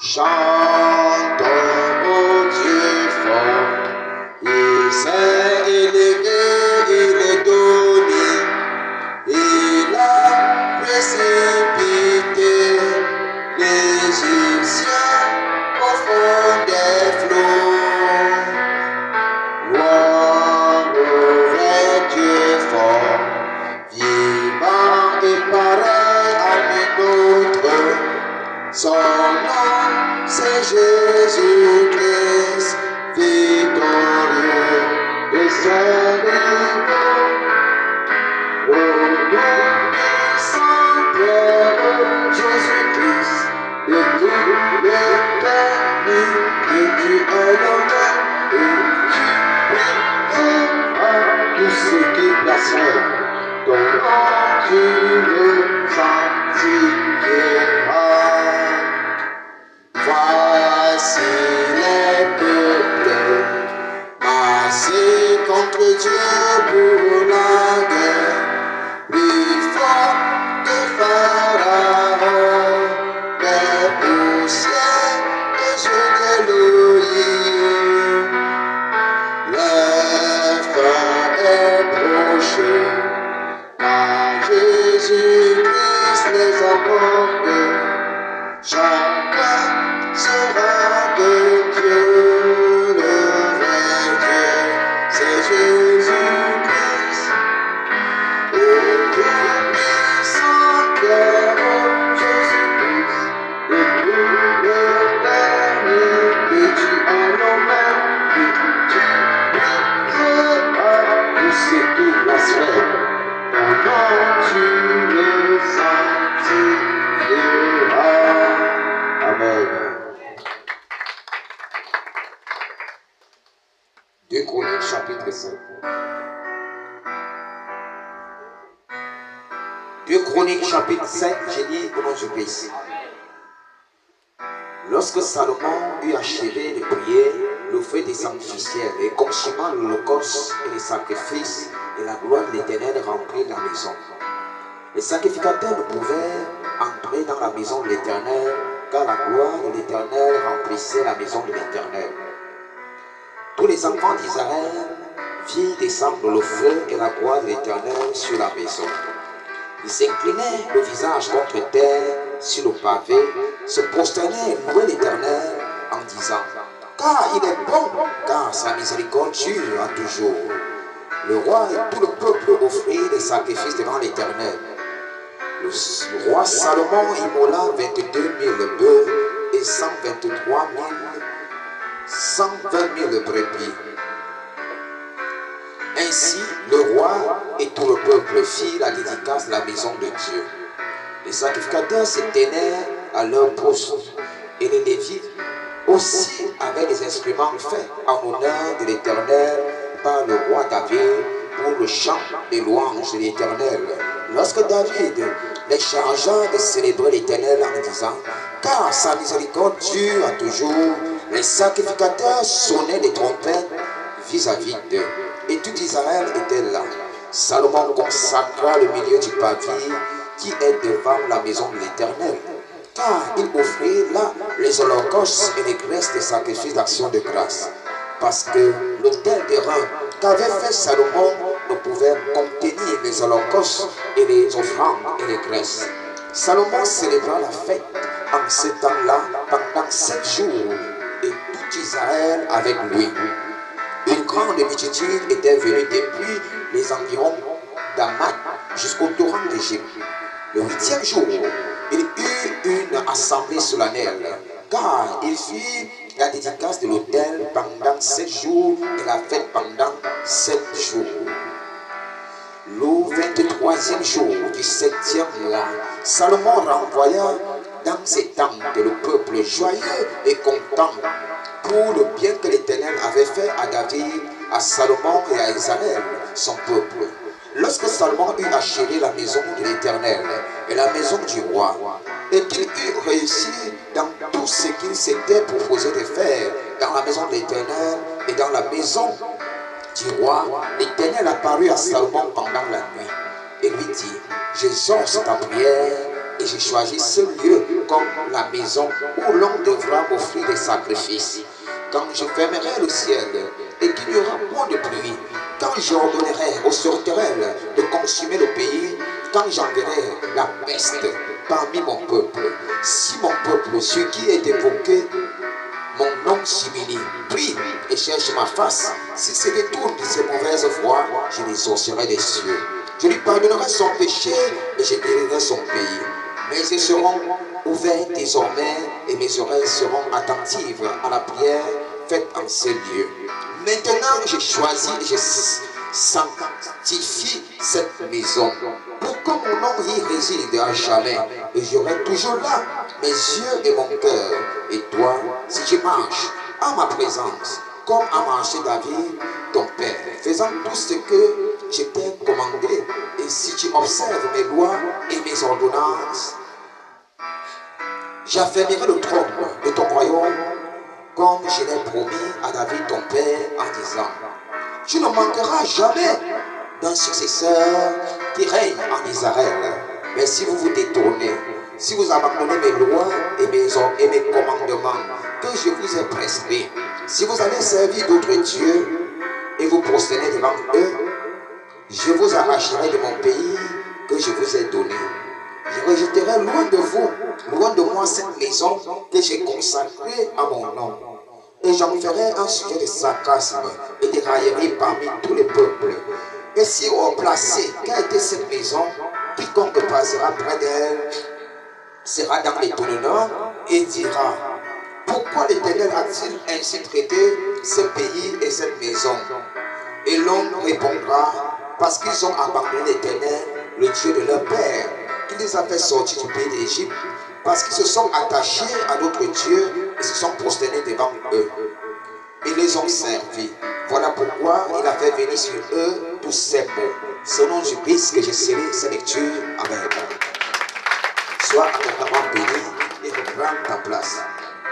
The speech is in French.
Chantons au Dieu fort, il s'est élevé, il est donné, il a précipité l'Égyptien au fond des flots. Gloire au vrai Dieu fort, vivant et pareil à un autre. Son nom, c'est Jésus-Christ, victorieux de son niveau. Au tout-puissant Père Jésus-Christ, de tout le permis, et tu es l'honneur, et tu brilleras tous ceux qui blasphèment. Ton nom, tu le sanctifieras. Voici les peuples massés contre Dieu pour la guerre, plus fort que Pharaon, les poussières de L'Élohim. Leur fin est proche, car Jésus-Christ les apporte. Chacun sera de Dieu, le vrai Dieu, c'est Jésus-Christ. Au tout-puissant Père Jésus-Christ, de tout le permis, que tu as l'honneur, que tu briseras tous ceux qui blasphèment. Ton nom, tu le sanctifieras. Amen. 2 Chroniques chapitre 5. 2 Chroniques chapitre 5, j'ai dit comment je peux ici. Lorsque Salomon eut achevé de prier, le feu des sanctuaires et consumant l'holocauste et les sacrifices, et la gloire de l'Éternel remplit la maison. Les sacrificateurs ne pouvaient entrer dans la maison de l'Éternel, car la gloire de l'Éternel remplissait la maison de l'Éternel. Tous les enfants d'Israël virent descendre le feu et la gloire de l'Éternel sur la maison. Ils s'inclinaient le visage contre terre sur le pavé, se prosternaient et louaient l'Éternel en disant: car il est bon, car sa miséricorde dure à toujours. Le roi et tout le peuple offrirent des sacrifices devant l'Éternel. Le roi Salomon immola 22 000 bœufs et 120 000 brebis. Ainsi, le roi et tout le peuple firent la dédicace de la maison de Dieu. Les sacrificateurs se tenaient à leur poste, et les Lévites aussi avaient des instruments faits en honneur de l'Éternel par le roi David pour le chant des louanges de l'Éternel. Lorsque David les chargea de célébrer l'Éternel en disant: car sa miséricorde dure à toujours, les sacrificateurs sonnaient des trompettes vis-à-vis d'eux, et tout Israël était là. Salomon consacra le milieu du pavis qui est devant la maison de l'Éternel, car il offrit là les holocaustes et les graisses des sacrifices d'action de grâce, parce que l'autel d'airain qu'avait fait Salomon ne pouvait contenir les holocaustes et les offrandes et les graisses. Salomon célébra la fête en ce temps-là pendant 7 jours, et tout Israël avec lui. Une grande multitude était venue depuis les environs d'Amat jusqu'au torrent d'Égypte. Le 8e jour, il eut une assemblée solennelle, car il fit la dédicace de l'autel pendant 7 jours et la fête pendant 7 jours. Le 23e jour du 7e mois, Salomon renvoya dans ses tentes le peuple joyeux et content pour le bien que l'Éternel avait fait à David, à Salomon et à Israël, son peuple. Lorsque Salomon eut achevé la maison de l'Éternel et la maison du roi, et qu'il eut réussi dans tout ce qu'il s'était proposé de faire dans la maison de l'Éternel et dans la maison du roi, l'Éternel apparut à Salomon pendant la nuit et lui dit: j'exauce ta prière et j'ai choisi ce lieu comme la maison où l'on devra m'offrir des sacrifices. Quand je fermerai le ciel et qu'il n'y aura point de pluie, quand j'ordonnerai aux sauterelles de consumer le pays, quand j'enverrai la peste parmi mon peuple, si mon peuple, ce qui est évoqué, mon nom s'humilie, prie et cherche ma face, s'il se détourne de ses mauvaises voies, je les sorcirai des cieux. Je lui pardonnerai son péché et je guérirai son pays. Mes yeux seront ouverts désormais et mes oreilles seront attentives à la prière faite en ces lieux. Maintenant, je choisis et je sanctifie cette maison pour que mon nom y réside à jamais. Et j'aurai toujours là mes yeux et mon cœur. Et toi, si tu marches à ma présence, comme a marché David, ton père, faisant tout ce que je t'ai commandé, et si tu observes mes lois et mes ordonnances, j'affermirai le trône de ton royaume comme je l'ai promis à David ton père en disant, tu ne manqueras jamais d'un successeur qui règne en Israël. Mais si vous vous détournez, si vous abandonnez mes lois et mes commandements que je vous ai prescrits, si vous allez servir d'autres dieux et vous prosternez devant eux, je vous arracherai de mon pays que je vous ai donné. Je rejetterai loin de vous, loin de moi cette maison que j'ai consacrée à mon nom. Et j'en ferai un sujet de sarcasme et de raillerie parmi tous les peuples. Et si haut placé qu'a été cette maison, quiconque passera près d'elle sera dans l'étonnement et dira, pourquoi l'Éternel a-t-il ainsi traité ce pays et cette maison? Et l'homme répondra, parce qu'ils ont abandonné l'Éternel, le Dieu de leur père, qui les a fait sortir du pays d'Égypte, parce qu'ils se sont attachés à d'autres dieux et se sont prosternés devant eux. Ils les ont servis. Voilà pourquoi il a fait venir sur eux tous ces mots. C'est au nom du Christ que j'ai scellé ces lectures. Amen. Sois abondamment béni et reprends ta place.